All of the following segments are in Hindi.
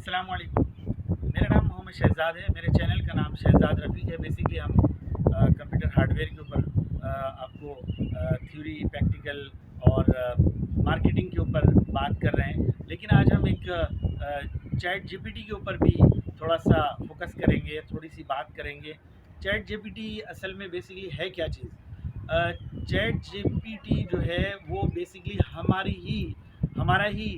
अस्सलाम वालेकुम। मेरा नाम मोहम्मद शहज़ाद है। मेरे चैनल का नाम शहज़ाद रफ़ीक है। बेसिकली हम कंप्यूटर हार्डवेयर के ऊपर आपको थ्योरी, प्रैक्टिकल और मार्केटिंग के ऊपर बात कर रहे हैं। लेकिन आज हम एक चैट जीपीटी के ऊपर भी थोड़ा सा फोकस करेंगे, थोड़ी सी बात करेंगे। चैट जीपीटी असल में बेसिकली है क्या चीज़? चैट जीपीटी जो है वो बेसिकली हमारा ही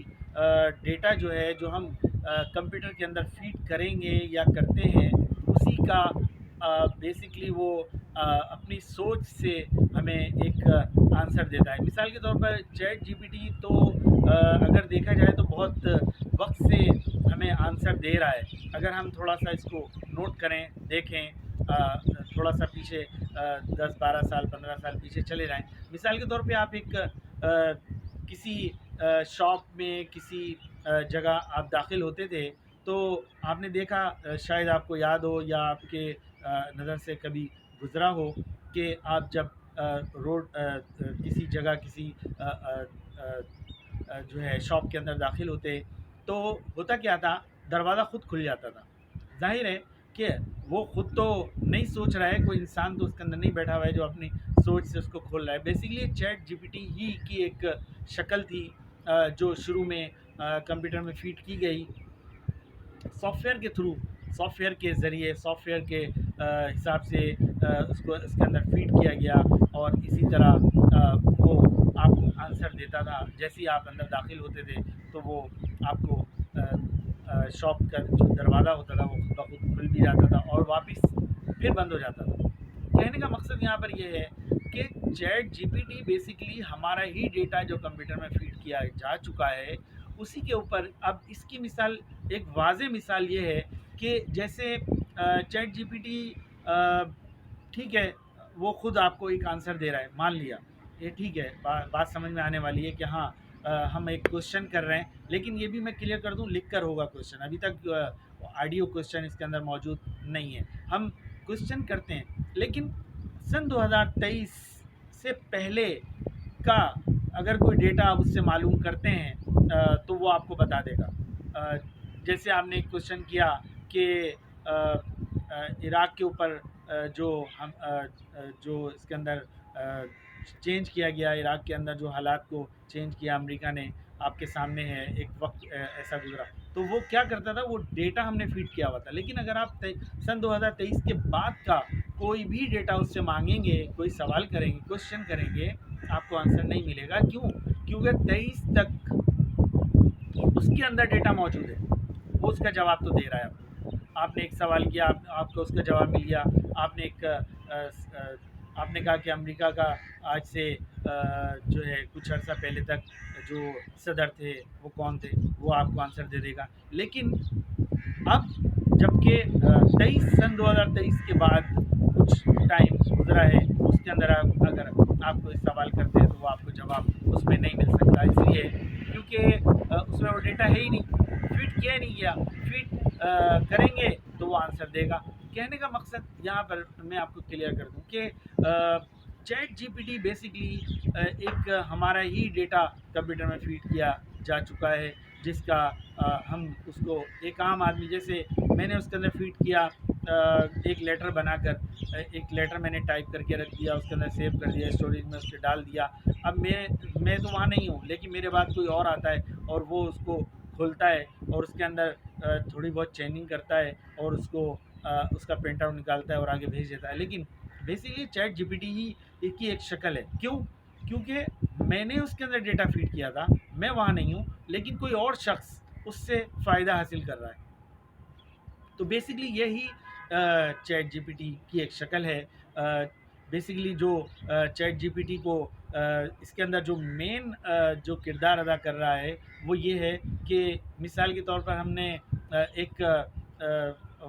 डेटा जो है, जो हम कंप्यूटर के अंदर फीड करेंगे या करते हैं, उसी का बेसिकली वो अपनी सोच से हमें एक आंसर देता है। मिसाल के तौर पर चैट जीपीटी तो अगर देखा जाए तो बहुत वक्त से हमें आंसर दे रहा है। अगर हम थोड़ा सा इसको नोट करें, देखें, थोड़ा सा पीछे 10-12 साल 15 साल पीछे चले जाएं। मिसाल के तौर पे आप एक किसी शॉप में, किसी जगह आप दाखिल होते थे, तो आपने देखा, शायद आपको याद हो या आपके नज़र से कभी गुज़रा हो कि आप जब किसी जगह, किसी जो है शॉप के अंदर दाखिल होते, तो होता क्या था, दरवाज़ा खुद खुल जाता था। जाहिर है कि वो खुद तो नहीं सोच रहा है, कोई इंसान तो उसके अंदर नहीं बैठा हुआ है जो अपनी सोच से उसको खोल रहा है। बेसिकली चैट जीपीटी ही की एक शक्ल थी जो शुरू में कंप्यूटर में फीड की गई सॉफ्टवेयर के थ्रू, सॉफ्टवेयर के ज़रिए, सॉफ्टवेयर के हिसाब से उसको इसके अंदर फीड किया गया और इसी तरह वो आपको आंसर देता था। जैसे ही आप अंदर दाखिल होते थे तो वो आपको शॉप का जो दरवाज़ा होता था वो खुद ब खुद खुल भी जाता था और वापस फिर बंद हो जाता था। कहने का मकसद यहाँ पर ये है कि चैट जीपीटी बेसिकली हमारा ही डेटा जो कंप्यूटर में फीड किया जा चुका है, उसी के ऊपर अब इसकी मिसाल, एक वाज़ेह मिसाल ये है कि जैसे चैट जीपीटी ठीक है, वो खुद आपको एक आंसर दे रहा है, मान लिया ये ठीक है, बात समझ में आने वाली है कि हाँ, हम एक क्वेश्चन कर रहे हैं, लेकिन ये भी मैं क्लियर कर दूं, लिख कर होगा क्वेश्चन। अभी तक ऑडियो क्वेश्चन इसके अंदर मौजूद नहीं है। हम क्वेश्चन करते हैं, लेकिन सन 2023 से पहले का अगर कोई डेटा आप उससे मालूम करते हैं तो वो आपको बता देगा। जैसे आपने एक क्वेश्चन किया कि इराक़ के ऊपर जो इसके अंदर चेंज किया गया, इराक़ के अंदर जो हालात को चेंज किया अमेरिका ने, आपके सामने है, एक वक्त ऐसा गुजरा। तो वो क्या करता था, वो डेटा हमने फीड किया हुआ था। लेकिन अगर आप सन 2023 के बाद का कोई भी डेटा उससे मांगेंगे, कोई सवाल करेंगे, क्वेश्चन करेंगे, आपको आंसर नहीं मिलेगा। क्यों? क्योंकि 23 तक उसके अंदर डेटा मौजूद है, वो उसका जवाब तो दे रहा है आपको। आपने एक सवाल किया, आपको उसका जवाब मिल गया। आपने कहा कि अमेरिका का आज से जो है कुछ अर्सा पहले तक जो सदर थे वो कौन थे, वो आपको आंसर दे देगा। लेकिन अब जबकि 23 सन 2023 के बाद कुछ टाइम गुजरा है, उसके अंदर अगर आप कोई सवाल करते हैं तो वो आपको जवाब उसमें नहीं मिल सकता। इसलिए क्योंकि उसमें वो डेटा है ही नहीं, फीड किया ही नहीं गया। फीड करेंगे तो वो आंसर देगा। कहने का मकसद यहाँ पर मैं आपको क्लियर कर दूँ कि चैट जीपीटी बेसिकली एक हमारा ही डेटा कंप्यूटर में फीड किया जा चुका है, जिसका हम उसको एक आम आदमी, जैसे मैंने उसके अंदर फीड किया, एक लेटर बनाकर, एक लेटर मैंने टाइप करके रख दिया, उसके अंदर सेव कर दिया, स्टोरेज में उसके डाल दिया। अब मैं तो वहाँ नहीं हूँ, लेकिन मेरे बाद कोई और आता है और वो उसको खोलता है और उसके अंदर थोड़ी बहुत चेंजिंग करता है और उसका प्रिंट आउट निकालता है और आगे भेज देता है। लेकिन बेसिकली चैट जीपीटी ही की एक शक्ल है। क्यों? क्योंकि मैंने उसके अंदर डेटा फीड किया था, मैं वहाँ नहीं हूँ, लेकिन कोई और शख्स उससे फ़ायदा हासिल कर रहा है। तो बेसिकली यही चैट जीपीटी की एक शक्ल है। बेसिकली जो चैट जीपीटी को इसके अंदर जो मेन जो किरदार अदा कर रहा है वो ये है कि मिसाल के तौर पर हमने एक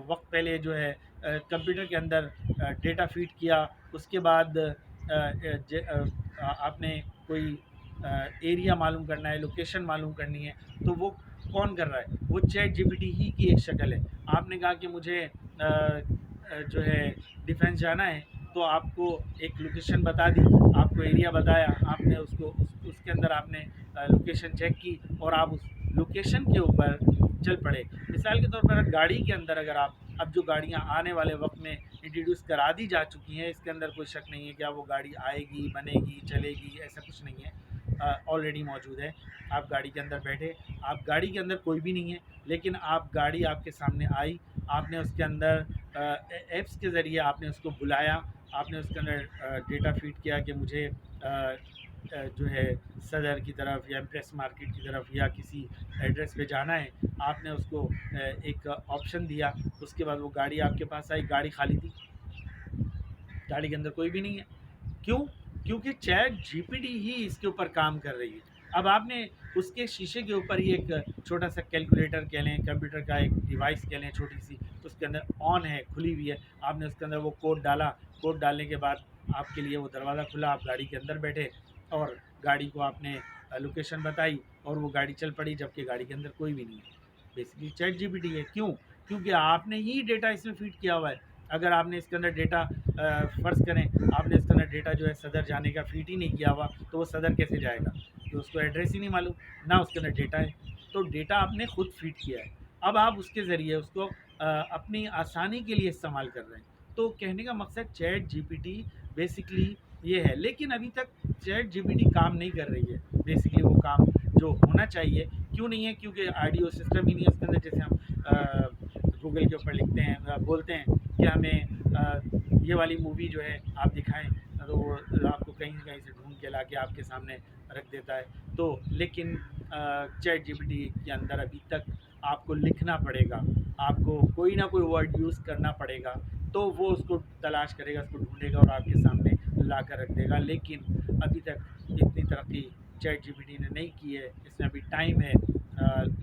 वक्त पहले जो है कंप्यूटर के अंदर डेटा फीड किया, उसके बाद आपने कोई एरिया मालूम करना है, लोकेशन मालूम करनी है, तो वो कौन कर रहा है? वो चैट जीपीटी ही की एक शक्ल है। आपने कहा कि मुझे जो है डिफेंस जाना है, तो आपको एक लोकेशन बता दी, आपको एरिया बताया, आपने उसके अंदर आपने लोकेशन चेक की और आप उस लोकेशन के ऊपर चल पड़े। मिसाल के तौर पर गाड़ी के अंदर अगर आप, अब जो गाड़ियाँ आने वाले वक्त में इंट्रोड्यूस करा दी जा चुकी हैं, इसके अंदर कोई शक नहीं है कि वो गाड़ी आएगी, बनेगी, चलेगी, ऐसा कुछ नहीं है, ऑलरेडी मौजूद है। आप गाड़ी के अंदर बैठे, आप गाड़ी के अंदर कोई भी नहीं है, लेकिन आप गाड़ी आपके सामने आई, आपने उसके अंदर ऐप्स के ज़रिए आपने उसको बुलाया, आपने उसके अंदर डेटा फीड किया कि मुझे जो है सदर की तरफ या एम्प्रेस मार्केट की तरफ या किसी एड्रेस पे जाना है, आपने उसको एक ऑप्शन दिया, उसके बाद वो गाड़ी आपके पास आई, गाड़ी खाली थी, गाड़ी के अंदर कोई भी नहीं है। क्यों? क्योंकि चैट जीपीटी ही इसके ऊपर काम कर रही है। अब आपने उसके शीशे के ऊपर ही एक छोटा सा कैलकुलेटर कह लें, कंप्यूटर का एक डिवाइस कह लें छोटी सी, उसके अंदर ऑन है, खुली हुई है, आपने उसके अंदर वो कोड डाला, कोड डालने के बाद आपके लिए वो दरवाज़ा खुला, आप गाड़ी के अंदर बैठे और गाड़ी को आपने लोकेशन बताई और वो गाड़ी चल पड़ी, जबकि गाड़ी के अंदर कोई भी नहीं है। बेसिकली चैट जीपीटी है। क्यों? क्योंकि आपने ही डेटा इसमें फीड किया हुआ है। अगर आपने इसके अंदर डेटा फ़र्ज़ करें, आपने इसके अंदर डेटा जो है सदर जाने का फ़ीड ही नहीं किया हुआ, तो वो सदर कैसे जाएगा? तो उसको एड्रेस ही नहीं मालूम, ना उसके अंदर डेटा है, तो डेटा आपने खुद फ़ीड किया है। अब आप उसके ज़रिए उसको अपनी आसानी के लिए इस्तेमाल कर रहे हैं। तो कहने का मकसद चैट जीपीटी बेसिकली ये है, लेकिन अभी तक चैट जीपीटी काम नहीं कर रही है। बेसिकली वो काम जो होना चाहिए, क्यों नहीं है? क्योंकि ऑडियो सिस्टम ही नहीं है उसके अंदर। जैसे हम गूगल के ऊपर लिखते हैं, बोलते हैं कि हमें ये वाली मूवी जो है आप दिखाएं, तो वो आपको कहीं ना कहीं से ढूंढ के ला के आपके सामने रख देता है। तो लेकिन चैट जीपीटी के अंदर अभी तक आपको लिखना पड़ेगा, आपको कोई ना कोई वर्ड यूज़ करना पड़ेगा, तो वो उसको तलाश करेगा, उसको ढूंढेगा और आपके सामने ला कर रख देगा। लेकिन अभी तक इतनी तरक्की चैट जीपीटी ने नहीं की है, इसमें अभी टाइम है।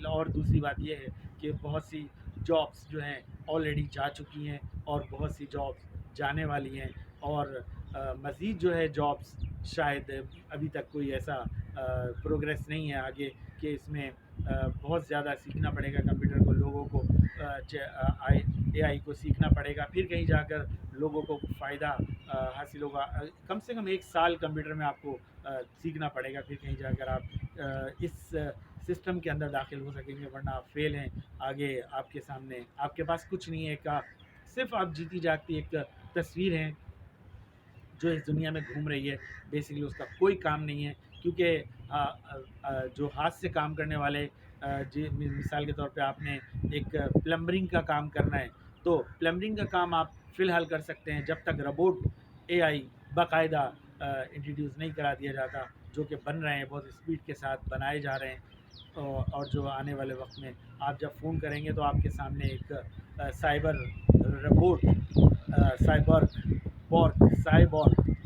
और दूसरी बात ये है कि बहुत सी जॉब्स जो हैं ऑलरेडी जा चुकी हैं और बहुत सी जॉब्स जाने वाली हैं, और मज़ीद जो है जॉब्स शायद अभी तक कोई ऐसा प्रोग्रेस नहीं है आगे कि इसमें बहुत ज़्यादा सीखना पड़ेगा कंप्यूटर को, लोगों को एआई को सीखना पड़ेगा, फिर कहीं जाकर लोगों को फ़ायदा हासिल होगा। कम से कम 1 साल कंप्यूटर में आपको सीखना पड़ेगा, फिर कहीं जाकर आप इस सिस्टम के अंदर दाखिल हो सकेंगे, वरना आप फेल हैं। आगे आपके सामने आपके पास कुछ नहीं है, का सिर्फ आप जीती जागती एक तस्वीर है जो इस दुनिया में घूम रही है। बेसिकली उसका कोई काम नहीं है, क्योंकि जो हाथ से काम करने वाले जी मिसाल के तौर पे आपने एक प्लम्बरिंग का काम करना है, तो प्लम्बरिंग का काम आप फ़िलहाल कर सकते हैं जब तक रोबोट एआई बाकायदा इंट्रोड्यूस नहीं करा दिया जाता, जो कि बन रहे हैं, बहुत स्पीड के साथ बनाए जा रहे हैं। और जो आने वाले वक्त में आप जब फ़ोन करेंगे तो आपके सामने एक साइबर रोबोट, साइबॉर्ग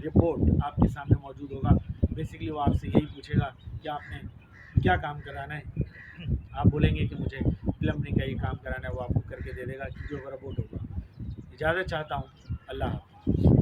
रिपोर्ट आपके सामने मौजूद होगा। बेसिकली वो आपसे यही पूछेगा कि आपने क्या काम कराना है। आप बोलेंगे कि मुझे प्लम्बरिंग का ये काम कराना है, वो आपको करके दे देगा, क्योंकि वो रोबोट होगा। इजाज़त चाहता हूँ। अल्लाह हाफ़िज़।